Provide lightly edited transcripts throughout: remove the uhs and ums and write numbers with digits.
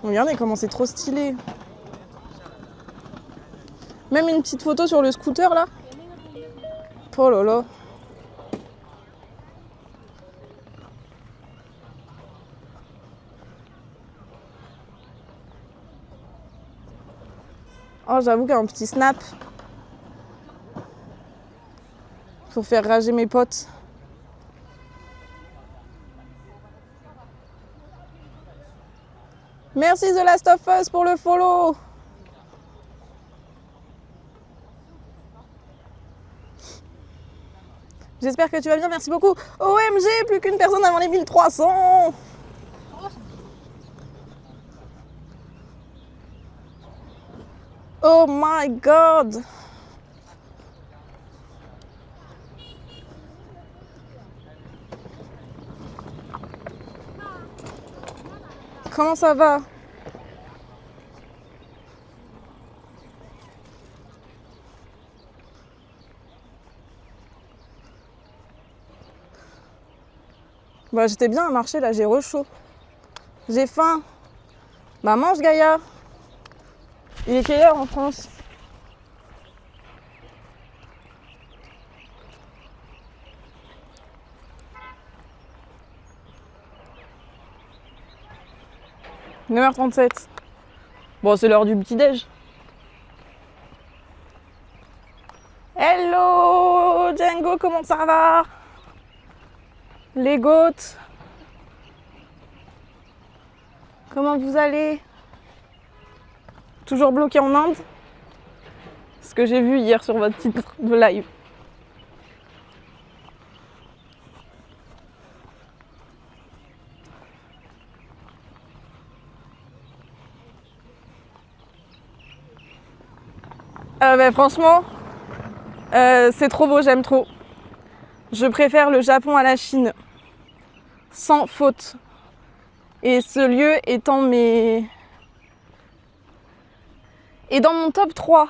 Regardez comment c'est trop stylé. Même une petite photo sur le scooter là. Oh là là. Oh, j'avoue qu'un petit snap pour faire rager mes potes. Merci The Last of Us pour le follow. J'espère que tu vas bien, merci beaucoup. OMG, plus qu'une personne avant les 1300. Oh my god. Comment ça va? Bah j'étais bien à marcher là, j'ai rechaud. J'ai faim. Bah mange Gaïa. Il est quelle heure en France? « 9h37. Bon, c'est l'heure du petit-déj. Hello Django, comment ça va? Les goats. Comment vous allez? Toujours bloqué en Inde? Ce que j'ai vu hier sur votre titre de live. Franchement, c'est trop beau, j'aime trop. Je préfère le Japon à la Chine, sans faute. Et ce lieu étant et dans mon top 3.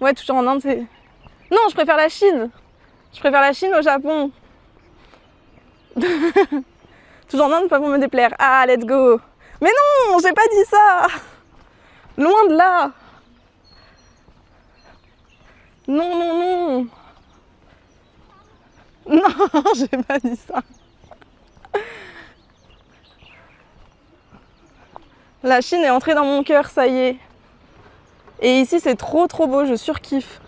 Ouais, toujours en Inde, c'est... Non, je préfère la Chine. Je préfère la Chine au Japon. Toujours en Inde, pas pour me déplaire. Ah, let's go. Mais non, j'ai pas dit ça. Loin de là. Non, non, non. Non, j'ai pas dit ça. La Chine est entrée dans mon cœur, ça y est. Et ici, c'est trop trop beau, je surkiffe.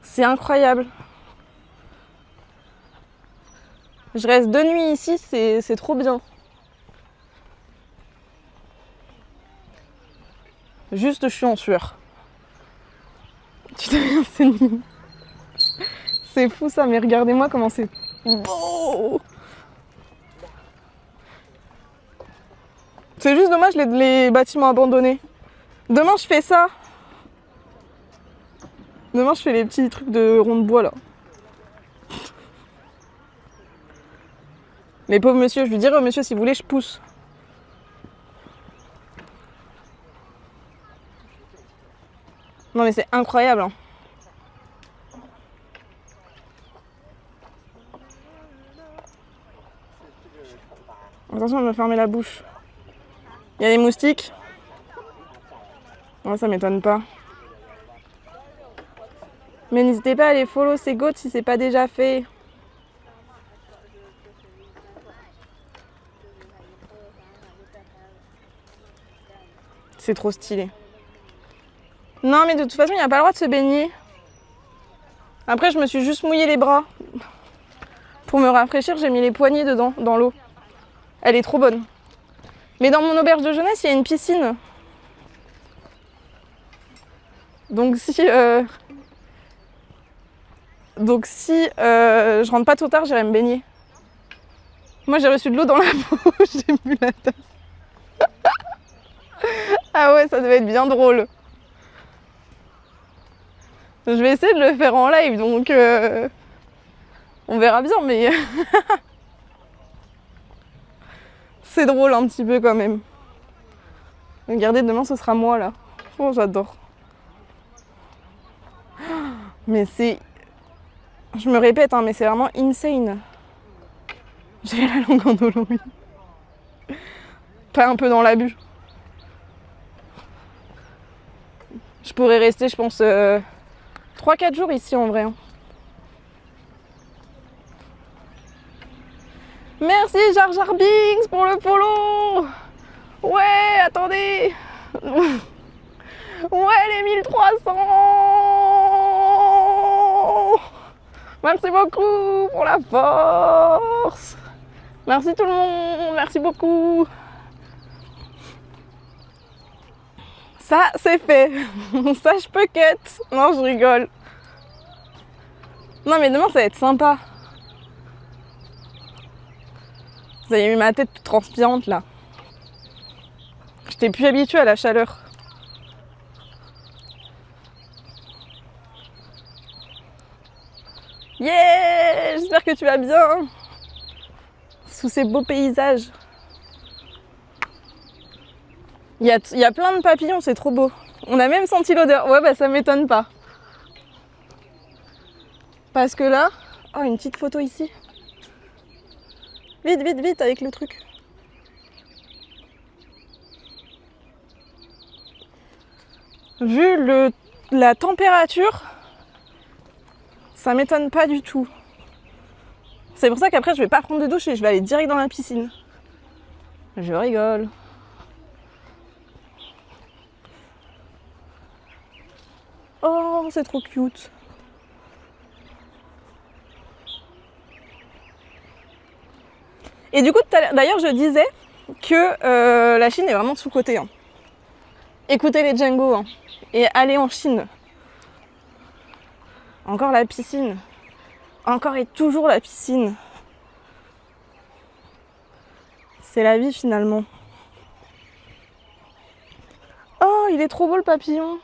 C'est incroyable. Je reste 2 nuits ici, c'est trop bien. Juste, je suis en sueur. Tu deviens sénile. C'est fou ça, mais regardez-moi comment c'est beau. C'est juste dommage les bâtiments abandonnés. Demain je fais ça. Demain je fais les petits trucs de rond de bois là. Mais pauvre monsieur, je lui dirais au monsieur si vous voulez je pousse. Non mais c'est incroyable hein. Attention, elle me fermer la bouche. Il y a des moustiques. Ouais, ça m'étonne pas. Mais n'hésitez pas à aller follow ces goats si c'est pas déjà fait. C'est trop stylé. Non mais de toute façon il n'y a pas le droit de se baigner. Après je me suis juste mouillé les bras. Pour me rafraîchir j'ai mis les poignets dedans, dans l'eau. Elle est trop bonne. Mais dans mon auberge de jeunesse il y a une piscine. Donc si je rentre pas trop tard j'irai me baigner. Moi j'ai reçu de l'eau dans la bouche, j'ai bu la tasse. Ah ouais ça devait être bien drôle. Je vais essayer de le faire en live, donc on verra bien, mais c'est drôle un petit peu quand même. Regardez, demain ce sera moi là. Oh, j'adore. Mais c'est... Je me répète, hein, mais c'est vraiment insane. J'ai la langue en oloï. pas un peu dans l'abus. Je pourrais rester, je pense, 3-4 jours ici en vrai. Hein. Merci Jar Jar Binks pour le follow. Ouais, attendez. Ouais, les 1300. Merci beaucoup pour la force. Merci tout le monde, merci beaucoup. Ça, c'est fait. Ça, je peux cut. Non, je rigole. Non, mais demain, ça va être sympa. Vous avez vu ma tête toute transpirante, là. J'étais plus habituée à la chaleur. Yeah! J'espère que tu vas bien. Sous ces beaux paysages. Il y a plein de papillons, c'est trop beau. On a même senti l'odeur. Ouais, bah ça m'étonne pas. Parce que là... Oh, une petite photo ici. Vite, vite, vite avec le truc. Vu la température, ça m'étonne pas du tout. C'est pour ça qu'après je vais pas prendre de douche et je vais aller direct dans la piscine. Je rigole. Oh, c'est trop cute. Et du coup, d'ailleurs, je disais que la Chine est vraiment sous-cotée. Hein. Écoutez les Django hein, et allez en Chine. Encore la piscine. Encore et toujours la piscine. C'est la vie finalement. Oh, il est trop beau le papillon.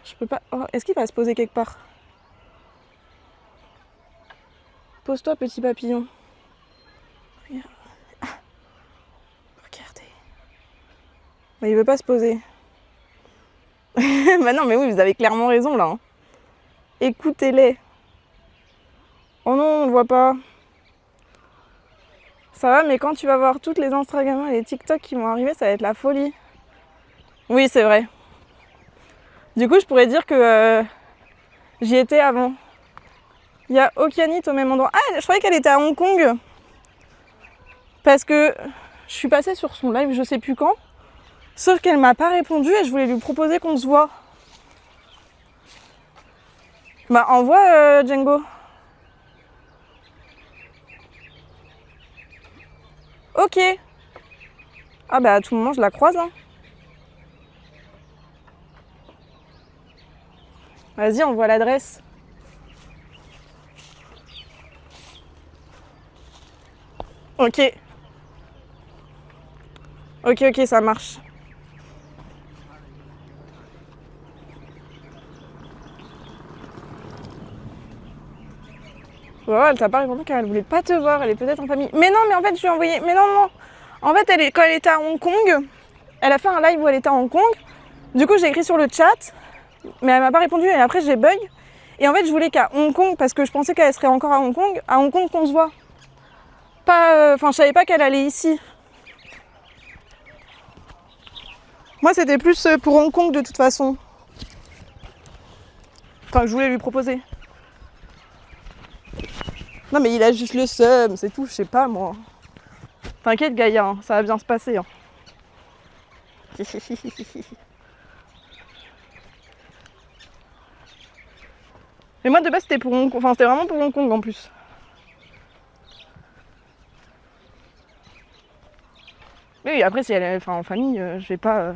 Je peux pas... Oh, est-ce qu'il va se poser quelque part? Pose-toi, petit papillon. Regarde. Ah. Regardez. Mais il veut pas se poser. Bah non, mais oui, vous avez clairement raison là. Hein. Écoutez-les. Oh non, on le voit pas. Ça va, mais quand tu vas voir toutes les Instagram et les TikTok qui vont arriver, ça va être la folie. Oui, c'est vrai. Du coup, je pourrais dire que j'y étais avant. Il y a Okianit au même endroit. Ah, je croyais qu'elle était à Hong Kong. Parce que je suis passée sur son live, je sais plus quand. Sauf qu'elle m'a pas répondu et je voulais lui proposer qu'on se voit. Bah, envoie Django. Ok. Ah bah à tout moment je la croise. Hein. Vas-y, envoie l'adresse. Ok. Ok, ça marche. Voilà, elle t'a pas répondu car elle voulait pas te voir, elle est peut-être en famille. Mais non, mais en fait je lui ai envoyé. Mais non, non. En fait, quand elle était à Hong Kong, elle a fait un live où elle était à Hong Kong. Du coup, j'ai écrit sur le chat, mais elle m'a pas répondu et après j'ai bug. Et en fait, je voulais qu'à Hong Kong, parce que je pensais qu'elle serait encore à Hong Kong qu'on se voit. Pas, enfin, je savais pas qu'elle allait ici. Moi, c'était plus pour Hong Kong de toute façon. Enfin, que je voulais lui proposer. Non, mais il a juste le seum, c'est tout, je sais pas moi. T'inquiète, Gaïa, hein, ça va bien se passer. Hein. Mais moi, de base, c'était pour Hong Kong. Enfin, c'était vraiment pour Hong Kong en plus. Mais oui, après, si elle est en famille, je vais pas.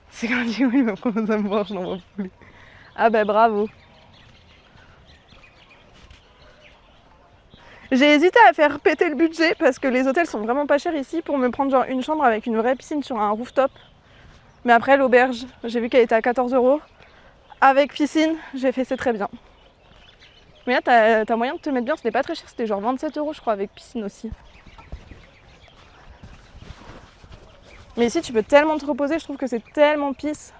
C'est quand dit oui, mais comment ça me voir, je n'en vois plus. Ah bah bravo. J'ai hésité à faire péter le budget parce que les hôtels sont vraiment pas chers ici pour me prendre genre une chambre avec une vraie piscine sur un rooftop. Mais après l'auberge, j'ai vu qu'elle était à 14 €. Avec piscine, j'ai fait c'est très bien. Mais là t'as moyen de te mettre bien, c'était pas très cher, c'était genre 27 € je crois avec piscine aussi. Mais ici tu peux tellement te reposer, je trouve que c'est tellement pisse.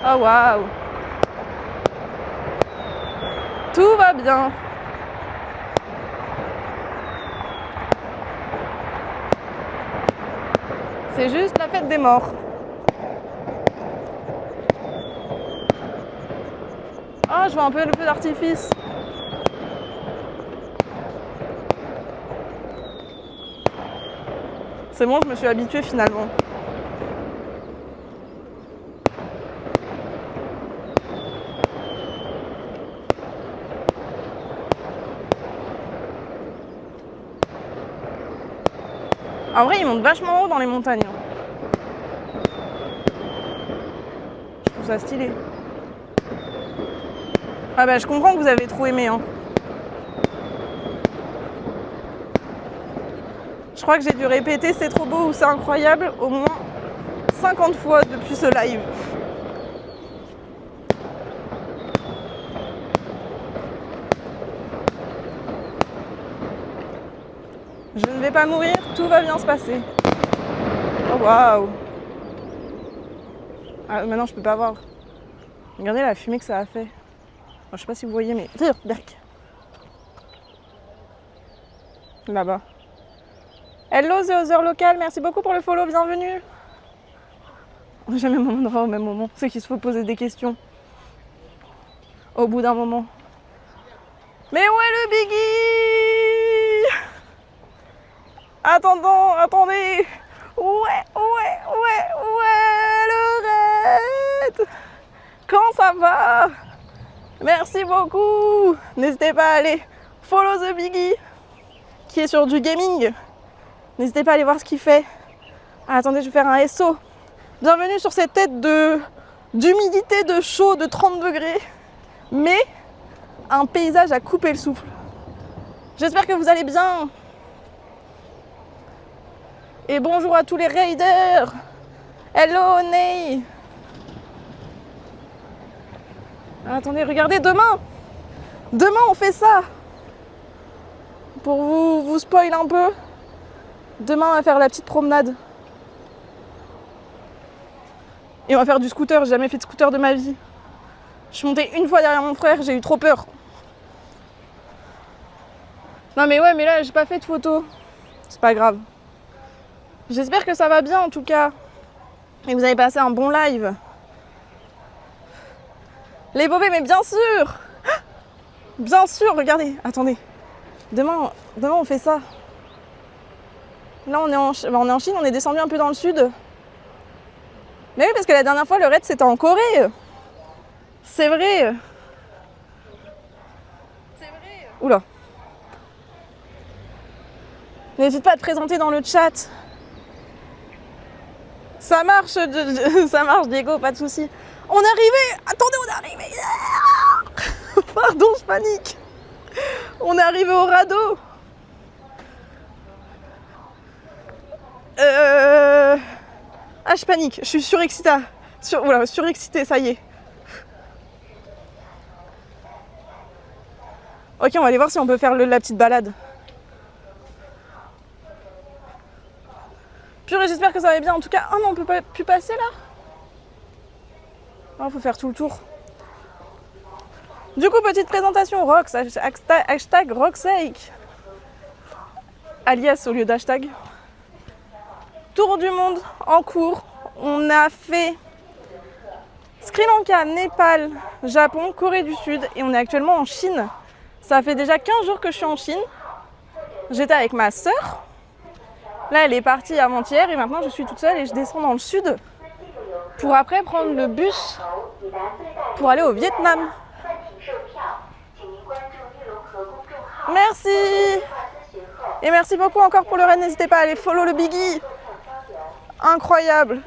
Oh waouh. Tout va bien. C'est juste la fête des morts. Ah, je vois un peu le feu d'artifice. C'est bon, je me suis habituée finalement. En vrai, ils montent vachement haut dans les montagnes. Je trouve ça stylé. Ah bah je comprends que vous avez trop aimé. Hein. Je crois que j'ai dû répéter c'est trop beau ou c'est incroyable au moins 50 fois depuis ce live. Je ne vais pas mourir, tout va bien se passer. Oh waouh. Ah, maintenant je peux pas voir. Regardez la fumée que ça a fait. Bon, je sais pas si vous voyez mais... Berk. Là-bas. Hello The Other Local, merci beaucoup pour le follow, bienvenue. On n'a jamais mon endroit au même moment. C'est qu'il se faut poser des questions. Au bout d'un moment. Mais où est le Biggie? Attendez. Où est le Red? Comment ça va? Merci beaucoup. N'hésitez pas à aller follow the Biggie qui est sur du gaming. N'hésitez pas à aller voir ce qu'il fait. Ah, attendez, je vais faire un SO. Bienvenue sur cette tête d'humidité, de chaud, de 30 degrés. Mais un paysage à couper le souffle. J'espère que vous allez bien. Et bonjour à tous les raiders. Hello Ney. Attendez, regardez, demain on fait ça. Pour vous spoil un peu. Demain on va faire la petite promenade. Et on va faire du scooter, j'ai jamais fait de scooter de ma vie. Je suis montée une fois derrière mon frère, j'ai eu trop peur. Non mais ouais, mais là j'ai pas fait de photos. C'est pas grave. J'espère que ça va bien en tout cas. Et que vous avez passé un bon live. Les bobés, mais bien sûr. Bien sûr, regardez, attendez. Demain on fait ça. Là on est en Chine, on est descendu un peu dans le sud. Mais oui, parce que la dernière fois le raid c'était en Corée. C'est vrai. Oula. N'hésite pas à te présenter dans le chat. Ça marche, Diego, pas de soucis. On est arrivé. Attendez, on est arrivé. Pardon, je panique. On est arrivé au radeau. Ah, je panique. Je suis surexcitée. Surexcitée, ça y est. Ok, on va aller voir si on peut faire la petite balade. Purée, j'espère que ça va bien. En tout cas, oh non, on peut pas plus passer là. Il faut faire tout le tour. Du coup, petite présentation Rox, hashtag Roxake. Alias au lieu d'hashtag. Tour du monde en cours. On a fait Sri Lanka, Népal, Japon, Corée du Sud et on est actuellement en Chine. Ça fait déjà 15 jours que je suis en Chine. J'étais avec ma sœur. Là, elle est partie avant-hier et maintenant je suis toute seule et je descends dans le sud pour après prendre le bus pour aller au Vietnam. Merci. Et merci beaucoup encore pour le raid. N'hésitez pas à aller follow le Biggie. Incroyable.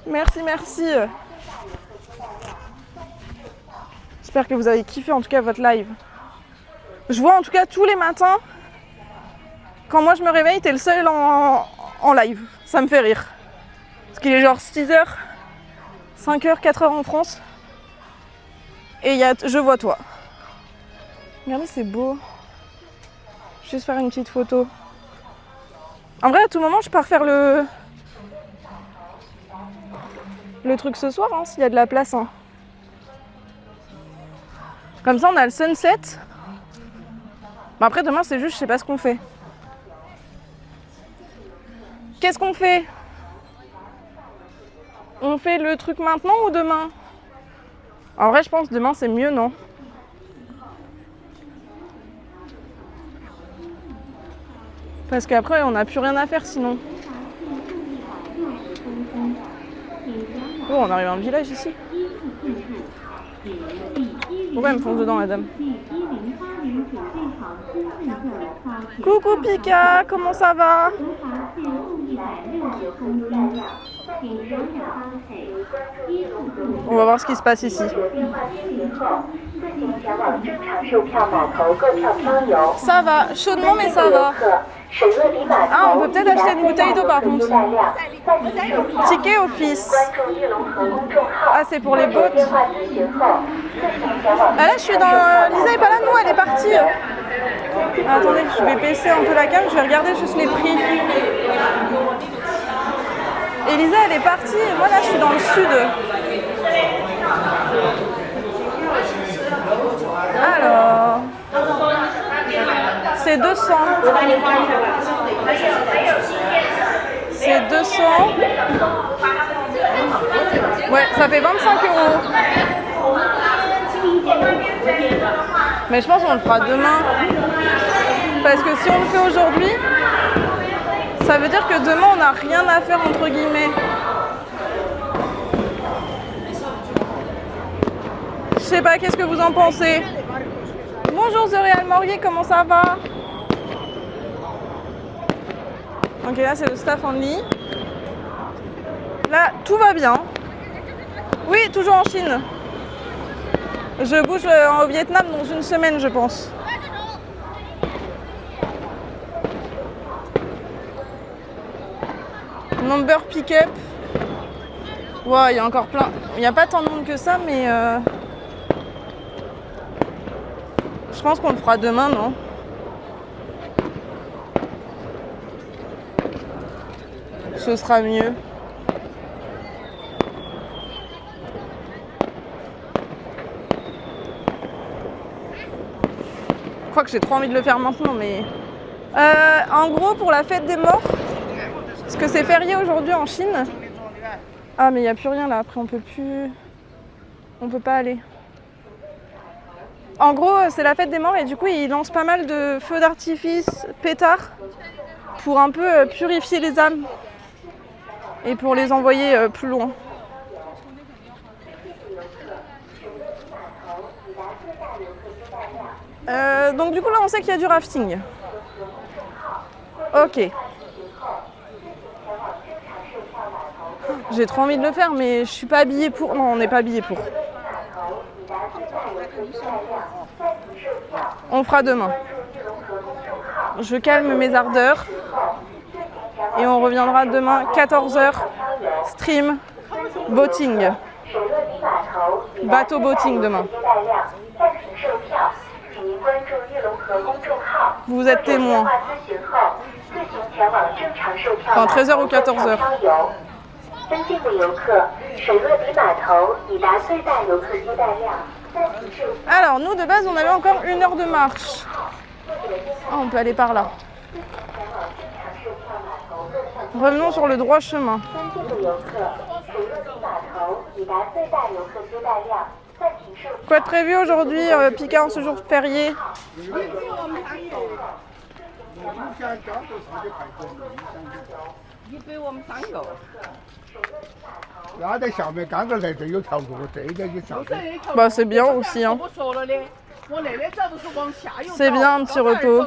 Merci. J'espère que vous avez kiffé en tout cas votre live. Je vois en tout cas tous les matins, quand moi je me réveille, t'es le seul en live. Ça me fait rire. Parce qu'il est genre 6h, 5h, 4h en France. Et je vois toi. Regardez, c'est beau. Je vais juste faire une petite photo. En vrai, à tout moment, je pars faire le truc ce soir, hein, s'il y a de la place. Hein. Comme ça, on a le sunset. Bon, après, demain, c'est juste, je sais pas ce qu'on fait. Qu'est-ce qu'on fait? On fait le truc maintenant ou demain? En vrai, je pense demain, c'est mieux, non? Parce qu'après, on n'a plus rien à faire sinon. Oh, on arrive à un village ici. Pourquoi elle me fonce dedans, la dame? Coucou Pika, comment ça va? On va voir ce qui se passe ici. Ça va, chaudement mais ça va. Ah, on peut peut-être acheter une bouteille d'eau par contre. Ticket office. Ah, c'est pour les bottes. Ah là, je suis dans... Lisa est pas là, non, elle est partie. Ah, attendez, je vais baisser un peu la cam, je vais regarder juste les prix. Elisa, elle est partie, et moi là, je suis dans le sud. Alors... C'est 200. C'est 200. Ouais, ça fait 25 €. Mais je pense qu'on le fera demain. Parce que si on le fait aujourd'hui, ça veut dire que demain on n'a rien à faire entre guillemets. Je sais pas, qu'est-ce que vous en pensez? Bonjour The Real Maurier, comment ça va? Ok, là c'est le staff only. Là, tout va bien. Oui, toujours en Chine. Je bouge au Vietnam dans une semaine, je pense. Number pick-up. Ouais, il y a encore plein. Il n'y a pas tant de monde que ça, mais je pense qu'on le fera demain, non? Ce sera mieux. Je crois que j'ai trop envie de le faire maintenant, mais... en gros, pour la fête des morts, parce que c'est férié aujourd'hui en Chine. Ah, mais il n'y a plus rien là, après on peut plus... On peut pas aller. En gros, c'est la fête des morts et du coup, ils lancent pas mal de feux d'artifice, pétards, pour un peu purifier les âmes et pour les envoyer plus loin. Donc du coup, là, on sait qu'il y a du rafting. Ok. J'ai trop envie de le faire, mais je suis pas habillée pour. Non, on n'est pas habillée pour. On fera demain. Je calme mes ardeurs. Et on reviendra demain, 14 h, stream, boating. Bateau boating demain. Vous êtes témoins. Enfin, 13 h ou 14 h. Alors, nous de base, on avait encore 1 heure de marche. Ah, on peut aller par là. Revenons sur le droit chemin. Quoi de prévu aujourd'hui, Pika, en ce jour férié? Bah, c'est bien aussi, hein. C'est bien un petit repos.